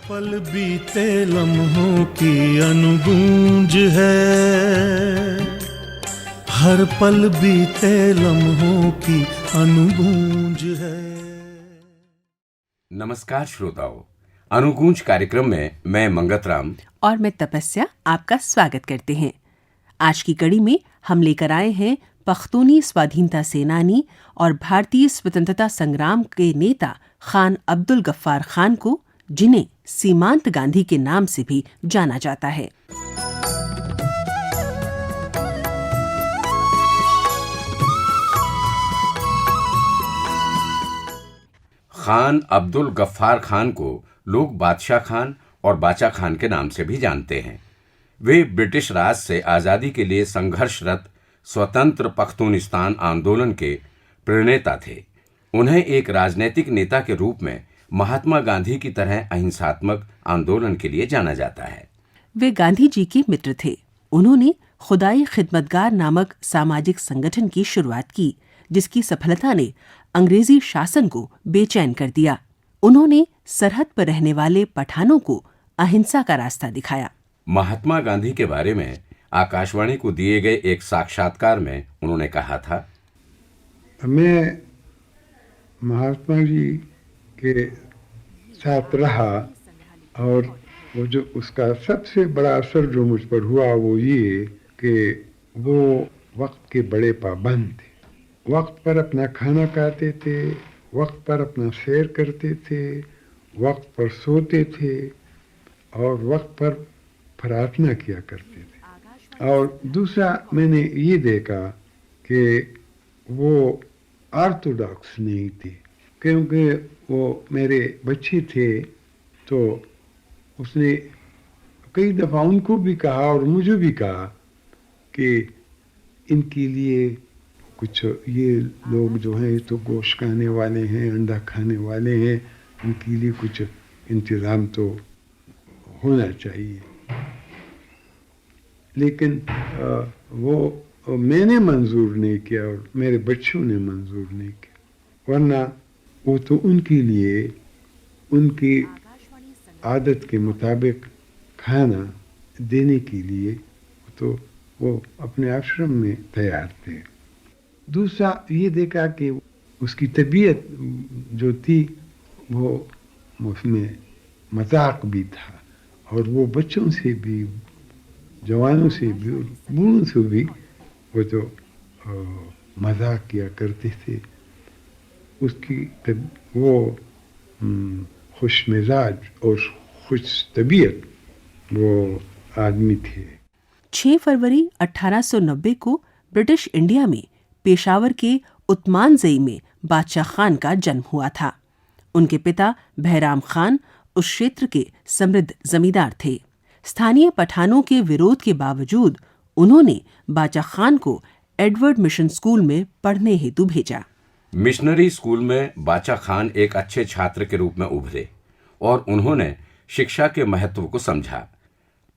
पल बीते लम्हों की अनुगूंज है, हर पल बीते लम्हों की अनुगूंज है। नमस्कार श्रोताओं, अनुगूंज कार्यक्रम में मैं मंगतराम और मैं तपस्या आपका स्वागत करते हैं। आज की कड़ी में हम लेकर आए हैं पख्तूनी स्वाधीनता सेनानी और भारतीय स्वतंत्रता संग्राम के नेता खान अब्दुल गफ्फार खान को, जिन्हें सीमांत गांधी के नाम से भी जाना जाता है। खान अब्दुल गफ्फार खान को लोग बादशाह खान और बाचा खान के नाम से भी जानते हैं। वे ब्रिटिश राज से आजादी के लिए संघर्षरत स्वतंत्र पख्तूनिस्तान आंदोलन के प्रणेता थे। उन्हें एक राजनीतिक नेता के रूप में महात्मा गांधी की तरह अहिंसात्मक आंदोलन के लिए जाना जाता है। वे गांधी जी के मित्र थे। उन्होंने खुदाई खिदमतगार नामक सामाजिक संगठन की शुरुआत की, जिसकी सफलता ने अंग्रेजी शासन को बेचैन कर दिया। उन्होंने सरहद पर रहने वाले पठानों को अहिंसा का रास्ता दिखाया। महात्मा गांधी के बारे में आकाशवाणी को दिए गए एक साक्षात्कार में उन्होंने कहा था, मैं महात्मा जी के साथ रहा और वो जो उसका सबसे बड़ा असर जो मुझ पर हुआ वो ये कि वो वक्त के बड़े पाबंद थे। वक्त पर अपना खाना खाते थे, वक्त पर अपना सैर करते थे, वक्त पर सोते थे और वक्त पर प्रार्थना किया करते थे। और दूसरा मैंने ये देखा कि वो ऑर्थोडॉक्स नहीं थे, क्योंकि वो मेरे बच्चे थे तो उसने कई दफ़ा उनको भी कहा और मुझे भी कहा कि इनके लिए कुछ, ये लोग जो हैं तो गोश्त खाने वाले हैं, अंडा खाने वाले हैं, इनके लिए कुछ इंतज़ाम तो होना चाहिए। लेकिन वो मैंने मंजूर नहीं किया और मेरे बच्चों ने मंजूर नहीं किया, वरना वो तो उनके लिए उनकी आदत के मुताबिक खाना देने के लिए तो वो अपने आश्रम में तैयार थे। दूसरा ये देखा कि उसकी तबीयत जो थी वो उसमें मजाक भी था और वो बच्चों से भी, जवानों से भी, बूढ़ों से भी वो तो मजाक किया करते थे। उसकी वो खुश मिजाज और खुश तबीयत वो आदमी थे। 6 फरवरी 1890 को ब्रिटिश इंडिया में पेशावर के उस्मानजई में बादशाह खान का जन्म हुआ था। उनके पिता बहराम खान उस क्षेत्र के समृद्ध जमींदार थे। स्थानीय पठानों के विरोध के बावजूद उन्होंने बाचा खान को एडवर्ड मिशन स्कूल में पढ़ने हेतु भेजा। मिशनरी स्कूल में बाचा खान एक अच्छे छात्र के रूप में उभरे और उन्होंने शिक्षा के महत्व को समझा।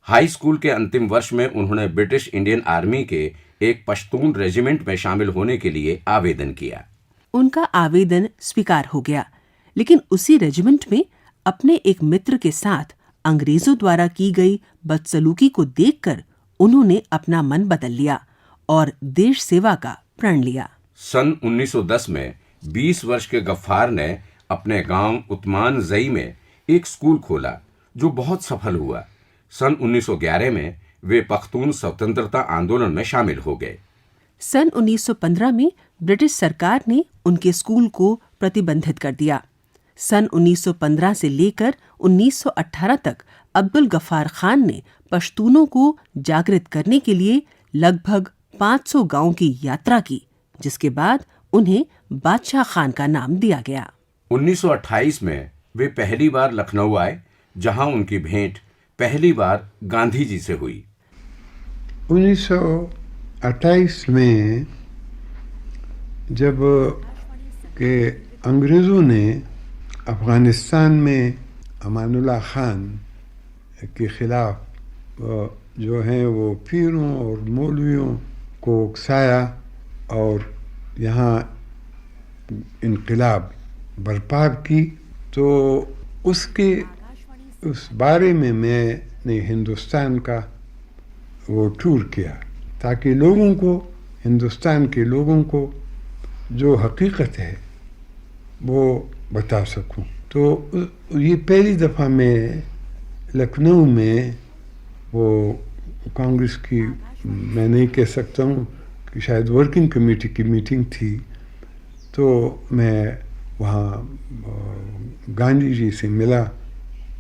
हाई स्कूल के अंतिम वर्ष में उन्होंने ब्रिटिश इंडियन आर्मी के एक पश्तून रेजिमेंट में शामिल होने के लिए आवेदन किया। उनका आवेदन स्वीकार हो गया, लेकिन उसी रेजिमेंट में अपने एक मित्र के साथ अंग्रेजों द्वारा की गई बदसलूकी को देखकर उन्होंने अपना मन बदल लिया और देश सेवा का प्रण लिया। सन 1910 में 20 वर्ष के गफ्फार ने अपने गांव उस्मानजई में एक स्कूल खोला जो बहुत सफल हुआ। सन 1911 में वे पख्तून स्वतंत्रता आंदोलन में शामिल हो गए। सन 1915 में ब्रिटिश सरकार ने उनके स्कूल को प्रतिबंधित कर दिया। सन 1915 से लेकर 1918 तक अब्दुल गफ्फार खान ने पश्तूनों को जागृत करने के लिए लगभग 500 गांवों की यात्रा की, जिसके बाद उन्हें बादशाह खान का नाम दिया गया। 1928 में वे पहली बार लखनऊ आए, जहां उनकी भेंट पहली बार गांधी जी से हुई। 1928 में जब के अंग्रेज़ों ने अफ़गानिस्तान में अमानुल्लाह खान के ख़िलाफ़ जो हैं वो पीरों और मौलवियों को उकसाया और यहाँ इनकलाब बर्पा की, तो उसके उस बारे में मैंने हिंदुस्तान का वो टूर किया ताकि लोगों को, हिंदुस्तान के लोगों को जो हकीकत है वो बता सकूं। तो ये पहली दफ़ा मैं लखनऊ में वो कांग्रेस की, मैं नहीं कह सकता हूँ कि शायद वर्किंग कमेटी की मीटिंग थी, तो मैं वहाँ गांधी जी से मिला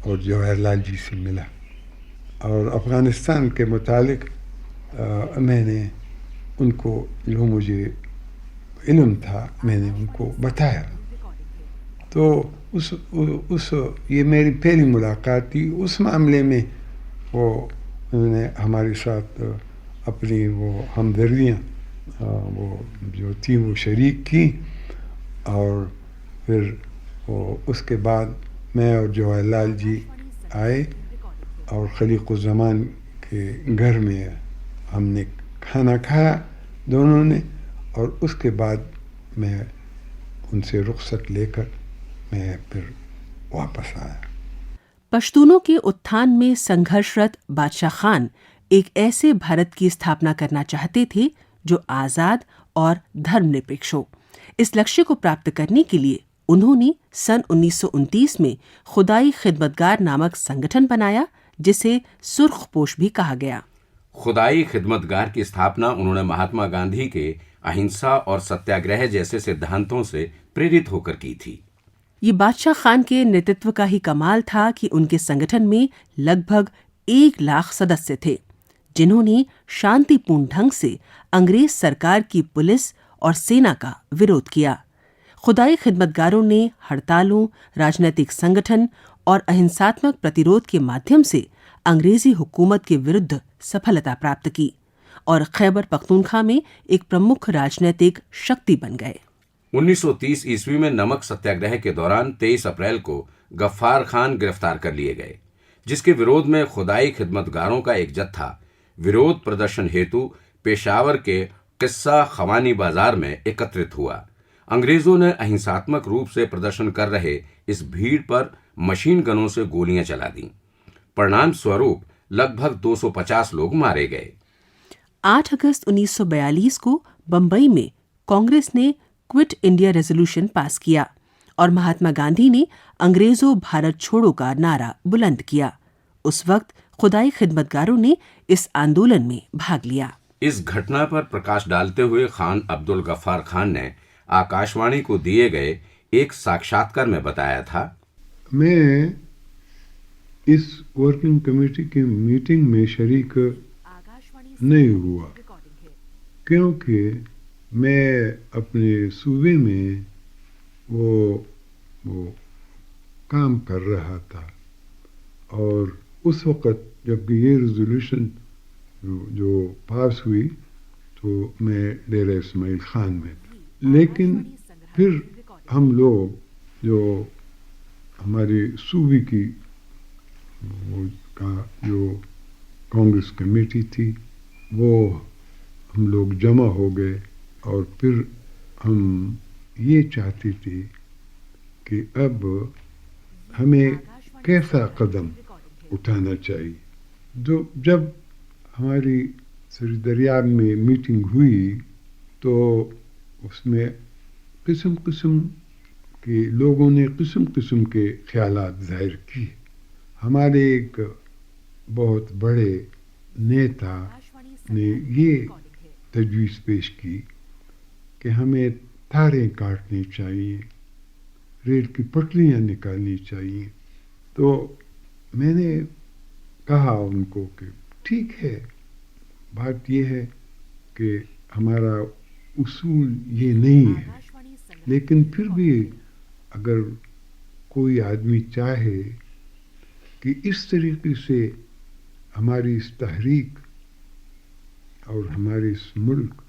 और जवाहरलाल जी से मिला और अफ़गानिस्तान के मुतालिक मैंने उनको जो मुझे इल्म था मैंने उनको बताया। तो उस ये मेरी पहली मुलाकात थी। उस मामले में वो उन्होंने हमारे साथ अपनी वो हमदर्दियाँ वो जो थी वो शरीक की और फिर वो उसके बाद मैं और जवाहरलाल जी आए और खलीक़ुज़्ज़मान के घर में हमने खाना खाया दोनों ने, और उसके बाद मैं उनसे रुखसत लेकर मैं फिर वापस आया। पश्तूनों के उत्थान में संघर्षरत बादशाह खान एक ऐसे भारत की स्थापना करना चाहते थे जो आज़ाद और धर्मनिरपेक्ष हो। इस लक्ष्य को प्राप्त करने के लिए उन्होंने सन 1929 में खुदाई खिदमतगार नामक संगठन बनाया, जिसे सुर्खपोश भी कहा गया। खुदाई खिदमतगार की स्थापना उन्होंने महात्मा गांधी के अहिंसा और सत्याग्रह जैसे सिद्धांतों से प्रेरित होकर की थी। ये बादशाह खान के नेतृत्व का ही कमाल था कि उनके संगठन में लगभग 1 लाख सदस्य थे, जिन्होंने शांतिपूर्ण ढंग से अंग्रेज सरकार की पुलिस और सेना का विरोध किया। खुदाई खिदमतगारों ने हड़तालों, राजनीतिक संगठन और अहिंसात्मक प्रतिरोध के माध्यम से अंग्रेजी हुकूमत के विरुद्ध सफलता प्राप्त की और खैबर पख्तूनख्वा में एक प्रमुख राजनीतिक शक्ति बन गए। 1930 ईस्वी में नमक सत्याग्रह के दौरान 23 अप्रैल को गफ्फार खान गिरफ्तार कर लिए गए, जिसके विरोध में खुदाई खिदमतगारों का एक जत्था विरोध प्रदर्शन हेतु पेशावर के किस्सा खवानी बाजार में एकत्रित हुआ। अंग्रेजों ने अहिंसात्मक रूप से प्रदर्शन कर रहे इस भीड़ पर मशीन गनों से गोलियां चला दी। परिणाम स्वरूप लगभग 250 लोग मारे गए। 8 अगस्त 1942 को बंबई में कांग्रेस ने क्विट इंडिया रेजोल्यूशन पास किया और महात्मा गांधी ने अंग्रेजों भारत छोड़ो का नारा बुलंद किया। उस वक्त खुदाई खिदमतगारों ने इस आंदोलन में भाग लिया। इस घटना पर प्रकाश डालते हुए खान अब्दुल गफ्फार खान ने आकाशवाणी को दिए गए एक साक्षात्कार में बताया था, मैं इस वर्किंग कमेटी की मीटिंग में शरीक नहीं हुआ क्योंकि मैं अपने सूबे में वो काम कर रहा था और उस वक़्त जब ये रेजोल्यूशन जो पास हुई तो मैं डेरा इस्माइल खान में था। लेकिन फिर हम लोग जो हमारी सूबे की वो का जो कांग्रेस कमेटी थी वो हम लोग जमा हो गए और फिर हम ये चाहते थे कि अब हमें कैसा कदम उठाना चाहिए। जो जब हमारी सरीदरियाब में मीटिंग हुई तो उसमें किस्म किस्म के लोगों ने किस्म किस्म के ख्यालात जाहिर किए। हमारे एक बहुत बड़े नेता ने ये तजवीज़ पेश की कि हमें तारें काटनी चाहिए, रेल की पटरियाँ निकालनी चाहिए। तो मैंने कहा उनको कि ठीक है, बात ये है कि हमारा उसूल ये नहीं है, लेकिन फिर भी अगर कोई आदमी चाहे कि इस तरीके से हमारी इस तहरीक और हमारे इस मुल्क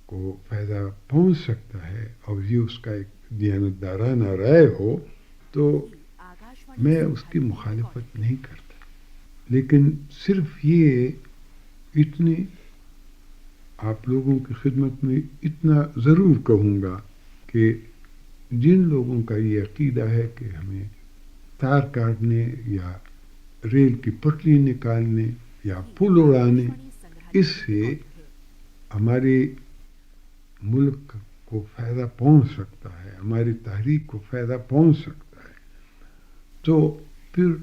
को फ़ायदा पहुंच सकता है और ये उसका एक दियानतदाराना राय हो, तो मैं उसकी मुखालिफत नहीं करता। लेकिन सिर्फ ये इतने आप लोगों की खिदमत में इतना ज़रूर कहूँगा कि जिन लोगों का ये अक़ीदा है कि हमें तार काटने या रेल की पटरी निकालने या पुल उड़ाने, इससे हमारे मुल्क को फ़ायदा पहुंच सकता है, हमारी तहरीक को फ़ायदा पहुंच सकता है। तो फिर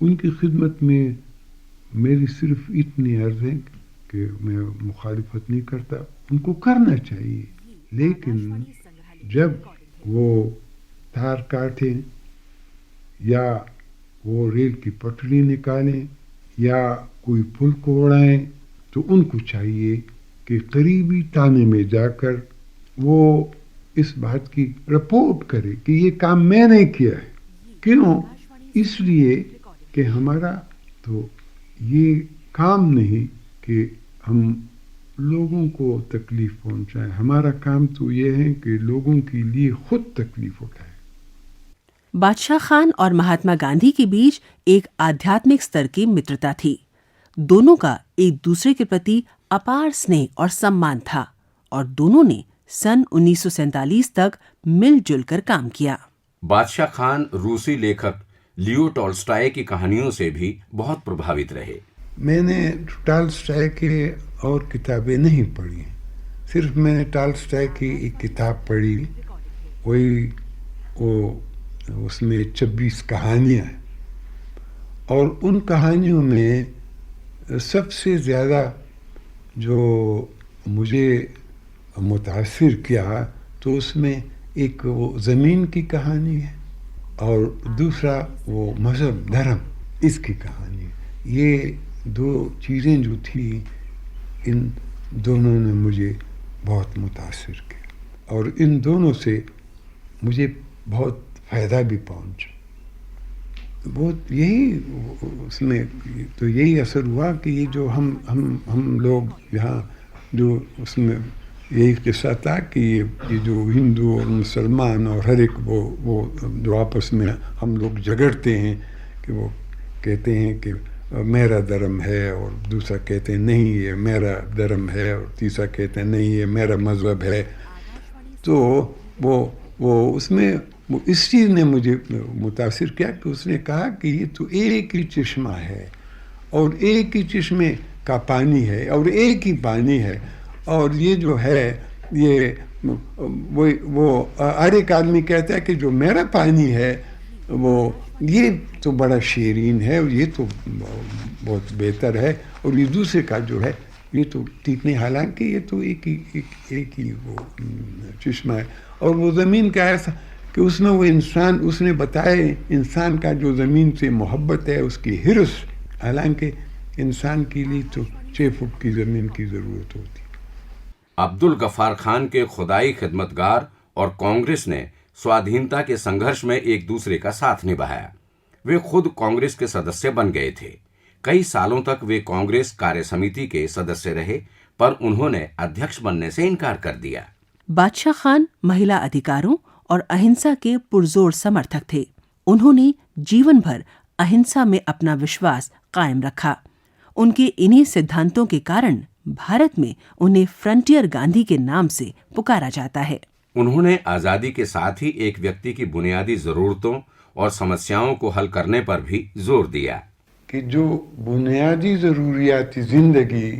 उनकी खिदमत में मेरी सिर्फ इतनी अर्ज़ है कि मैं मुखालिफत नहीं करता, उनको करना चाहिए, लेकिन जब वो तार काटें या वो रेल की पटरी निकालें या कोई पुल को उड़ाएं, तो उनको चाहिए कि करीबी थाने में जाकर वो इस बात की रिपोर्ट करे कि ये काम मैंने किया है। क्यों? इसलिए कि हमारा तो ये काम नहीं कि हम लोगों को तकलीफ़ पहुंचाएं, हमारा काम तो ये है कि लोगों के लिए खुद तकलीफ़ उठाएं। बादशाह खान और महात्मा गांधी के बीच एक आध्यात्मिक स्तर की मित्रता थी। दोनों का एक दूसरे के प्रति अपार स्नेह और सम्मान था और दोनों ने सन 1947 तक मिलजुल कर काम किया। बादशाह खान रूसी लेखक लियो टॉल्स्टॉय की कहानियों से भी बहुत प्रभावित रहे। मैंने टॉल्स्टॉय के और किताबें नहीं पढ़ी, सिर्फ मैंने टॉल्स्टॉय की एक किताब पढ़ी, वही वो उसमें 26 कहानियाँ हैं, और उन कहानियों में सबसे ज़्यादा जो मुझे मुतासिर किया तो उसमें एक वो ज़मीन की कहानी है और दूसरा वो मज़हब धर्म, इसकी कहानी है। ये दो चीज़ें जो थी, इन दोनों ने मुझे बहुत मुतासिर किया और इन दोनों से मुझे बहुत फ़ायदा भी पहुंचा। बहुत यही उसमें तो यही असर हुआ कि ये जो हम लोग यहाँ जो उसमें यही किस्सा था कि ये जो हिंदू और मुसलमान और हर एक वो जो आपस में हम लोग झगड़ते हैं कि वो कहते हैं कि मेरा धर्म है और दूसरा कहते हैं नहीं ये मेरा धर्म है और तीसरा कहते हैं नहीं ये मेरा मज़हब है। तो वो उसमें वो इस चीज़ ने मुझे मुतासिर किया कि उसने कहा कि ये तो एक ही चश्मा है और एक ही चश्मे का पानी है और एक ही पानी है, और ये जो है ये वो हर एक आदमी कहता है कि जो मेरा पानी है वो ये तो बड़ा शीरीन है और ये तो बहुत बेहतर है और ये दूसरे का जो है ये तो ठीक नहीं, हालांकि ये तो एक ही वो चश्मा है। और वो ज़मीन का ऐसा कि उसमें वो इंसान, उसने बताया इंसान का जो ज़मीन से मोहब्बत है, उसकी हिर्स, हालांकि इंसान के लिए तो 6 फुट की ज़मीन की ज़रूरत होती। अब्दुल गफ्फार खान के खुदाई खिदमतगार और कांग्रेस ने स्वाधीनता के संघर्ष में एक दूसरे का साथ निभाया। वे खुद कांग्रेस के सदस्य बन गए थे। कई सालों तक वे कांग्रेस कार्य समिति के सदस्य रहे, पर उन्होंने अध्यक्ष बनने से इनकार कर दिया। बादशाह खान महिला अधिकारों और अहिंसा के पुरजोर समर्थक थे। उन्होंने जीवन भर अहिंसा में अपना विश्वास कायम रखा। उनके इन्हीं सिद्धांतों के कारण भारत में उन्हें फ्रंटियर गांधी के नाम से पुकारा जाता है। उन्होंने आजादी के साथ ही एक व्यक्ति की बुनियादी जरूरतों और समस्याओं को हल करने पर भी जोर दिया कि जो बुनियादी ज़रूरियाती ज़िंदगी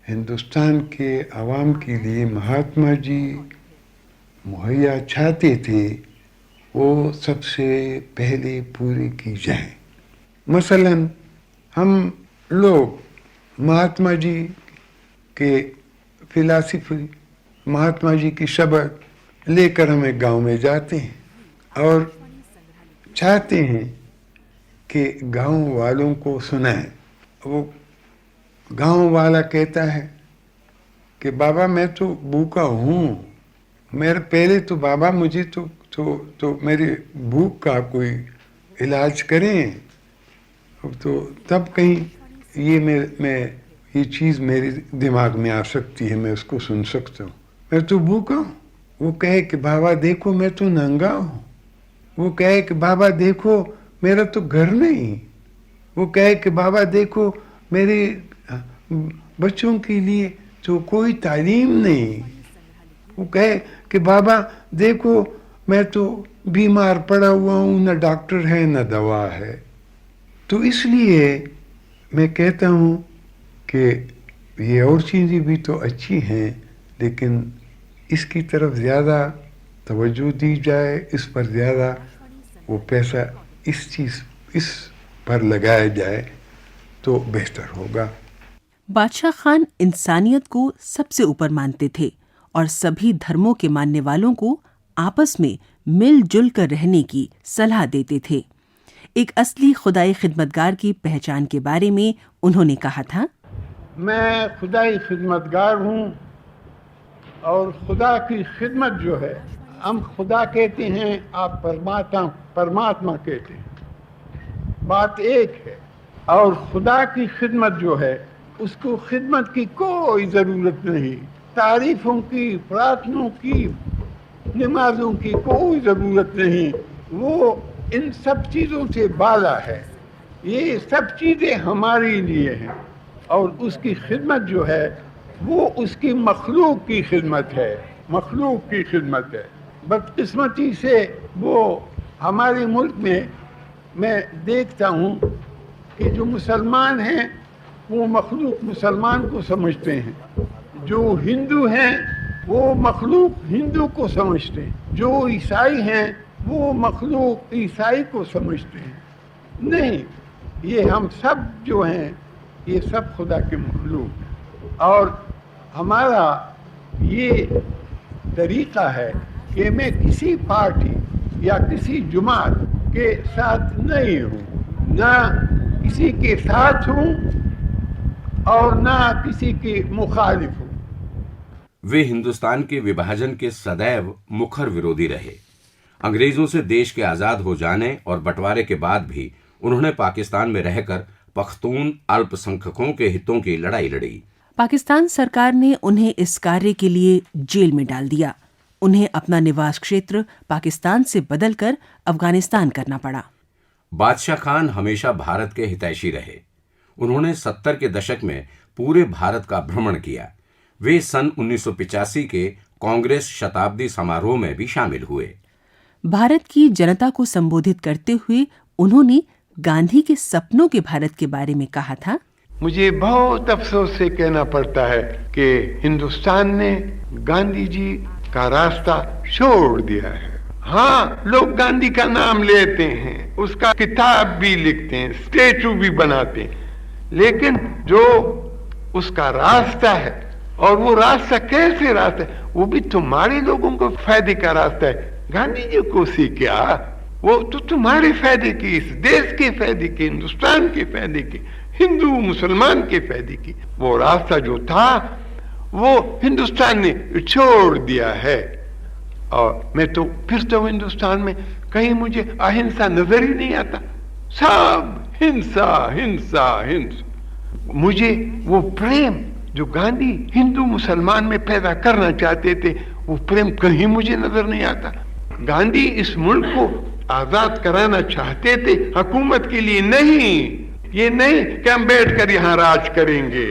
हिंदुस्तान के आवाम के लिए महात्मा जी मुहैया चाहते थे, वो सबसे पहले पूरी की जाए। मसलन हम लोग महात्मा जी के फिलासफी, महात्मा जी की शब्द लेकर हम एक गांव में जाते हैं और चाहते हैं कि गांव वालों को सुनाएं। वो गांव वाला कहता है कि बाबा मैं तो भूखा हूँ, मेरे पहले तो बाबा मुझे तो मेरी भूख का कोई इलाज करें, तो तब कहीं मैं ये चीज़ मेरे दिमाग में आ सकती है, मैं उसको सुन सकता हूँ। मैं तो भूखा हूँ। वो कहे कि बाबा देखो मैं तो नंगा हूँ। वो कहे कि बाबा देखो मेरा तो घर नहीं। वो कहे कि बाबा देखो मेरे बच्चों के लिए तो कोई तालीम नहीं। वो कहे कि बाबा देखो मैं तो बीमार पड़ा हुआ हूँ, न डॉक्टर है न दवा है। तो इसलिए मैं कहता हूँ कि ये और चीज़ें भी तो अच्छी हैं, लेकिन इसकी तरफ ज़्यादा तवज्जो दी जाए, इस पर ज़्यादा वो पैसा इस पर लगाया जाए तो बेहतर होगा। बादशाह खान इंसानियत को सबसे ऊपर मानते थे और सभी धर्मों के मानने वालों को आपस में मिलजुल कर रहने की सलाह देते थे। एक असली खुदाई खिदमतगार की पहचान के बारे में उन्होंने कहा था, मैं खुदाई खिदमतगार हूँ और खुदा की खिदमत जो है, हम खुदा कहते हैं, आप परमात्मा कहते हैं, बात एक है। और खुदा की खिदमत जो है, उसको खिदमत की कोई ज़रूरत नहीं, तारीफ़ों की, प्रार्थनों की, नमाजों की कोई ज़रूरत नहीं। वो इन सब चीज़ों से बाला है। ये सब चीज़ें हमारे लिए हैं और उसकी खिदमत जो है वो उसकी मखलूक की खिदमत है, मखलूक की खिदमत है। बदकिस्मती से वो हमारे मुल्क में मैं देखता हूँ कि जो मुसलमान हैं वो मखलूक मुसलमान को समझते हैं, जो हिंदू हैं वो मखलूक हिंदू को समझते हैं, जो ईसाई हैं वो मखलूक ईसाई को समझते हैं। नहीं, ये हम सब जो हैं ये सब खुदा के मखलूक। और हमारा ये तरीक़ा है कि मैं किसी पार्टी या किसी जमात के साथ नहीं हूँ, ना किसी के साथ हूँ और ना किसी के मुखालिफ हूँ। वे हिंदुस्तान के विभाजन के सदैव मुखर विरोधी रहे। अंग्रेजों से देश के आजाद हो जाने और बंटवारे के बाद भी उन्होंने पाकिस्तान में रहकर पख्तून अल्पसंख्यकों के हितों की लड़ाई लड़ी। पाकिस्तान सरकार ने उन्हें इस कार्य के लिए जेल में डाल दिया। उन्हें अपना निवास क्षेत्र पाकिस्तान से बदलकर अफगानिस्तान करना पड़ा। बादशाह खान हमेशा भारत के हितैषी रहे। उन्होंने 70 के दशक में पूरे भारत का भ्रमण किया। वे सन 1985 के कांग्रेस शताब्दी समारोह में भी शामिल हुए। भारत की जनता को संबोधित करते हुए उन्होंने गांधी के सपनों के भारत के बारे में कहा था, मुझे बहुत अफसोस से कहना पड़ता है कि हिंदुस्तान ने गांधी जी का रास्ता छोड़ दिया है। हाँ, लोग गांधी का नाम लेते हैं, उसका किताब भी लिखते हैं, स्टेचू भी बनाते हैं, लेकिन जो उसका रास्ता है, और वो रास्ता कैसे रास्ता है, वो भी तुम्हारे लोगों को फायदे का रास्ता है। गांधी जी को सी क्या, वो तो तुम्हारे फायदे की, इस देश के फायदे की, हिंदुस्तान के फायदे की, हिंदू मुसलमान के फायदे की। वो रास्ता जो था वो हिंदुस्तान ने छोड़ दिया है। और मैं तो फिरता हूँ हिंदुस्तान में, कहीं मुझे अहिंसा नजर ही नहीं आता, सब हिंसा हिंसा हिंसा। मुझे वो प्रेम जो गांधी हिंदू मुसलमान में पैदा करना चाहते थे, वो प्रेम कहीं मुझे नजर नहीं आता। गांधी इस मुल्क को आजाद कराना चाहते थे, हुकूमत के लिए नहीं। ये नहीं कि हम बैठकर यहाँ राज करेंगे,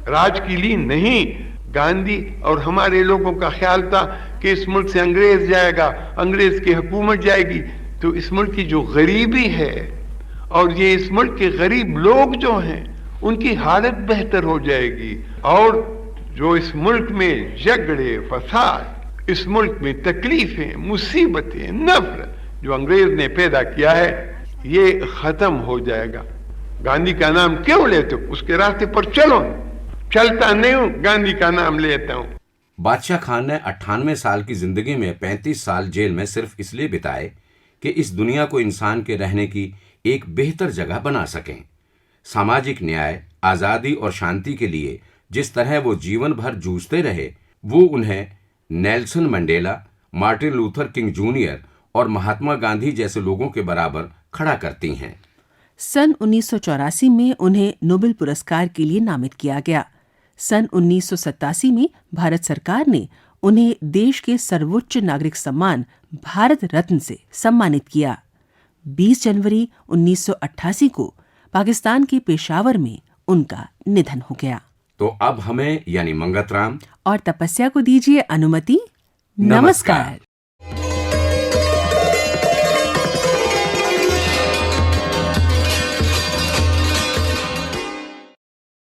राज के लिए नहीं। गांधी और हमारे लोगों का ख्याल था कि इस मुल्क से अंग्रेज जाएगा, अंग्रेज की हुकूमत जाएगी, तो इस मुल्क की जो गरीबी है और ये इस मुल्क के गरीब लोग जो हैं उनकी हालत बेहतर हो जाएगी। और जो इस मुल्क में झगड़े फसाद, इस मुल्क में तकलीफें, मुसीबतें, नफरत जो अंग्रेज ने पैदा किया है, ये खत्म हो जाएगा। गांधी का नाम क्यों लेते हो? उसके रास्ते पर चलो। चलता नहीं हूं, गांधी का नाम लेता हूं। बादशाह खान ने 98 साल की जिंदगी में 35 साल जेल में सिर्फ इसलिए बिताए कि इस दुनिया को इंसान के रहने की एक बेहतर जगह बना सकें। सामाजिक न्याय, आजादी और शांति के लिए जिस तरह वो जीवन भर जूझते रहे, वो उन्हें Nelson Mandela, Martin Luther king junior और महात्मा गांधी जैसे लोगों के बराबर खड़ा करती हैं। सन 1984 में उन्हें नोबेल पुरस्कार के लिए नामित किया गया। सन 1987 में भारत सरकार ने उन्हें देश के सर्वोच्च नागरिक सम्मान भारत रत्न से सम्मानित किया। 20 जनवरी 1988 को पाकिस्तान के पेशावर में उनका निधन हो गया। तो अब हमें यानी मंगत राम और तपस्या को दीजिए अनुमति। नमस्कार।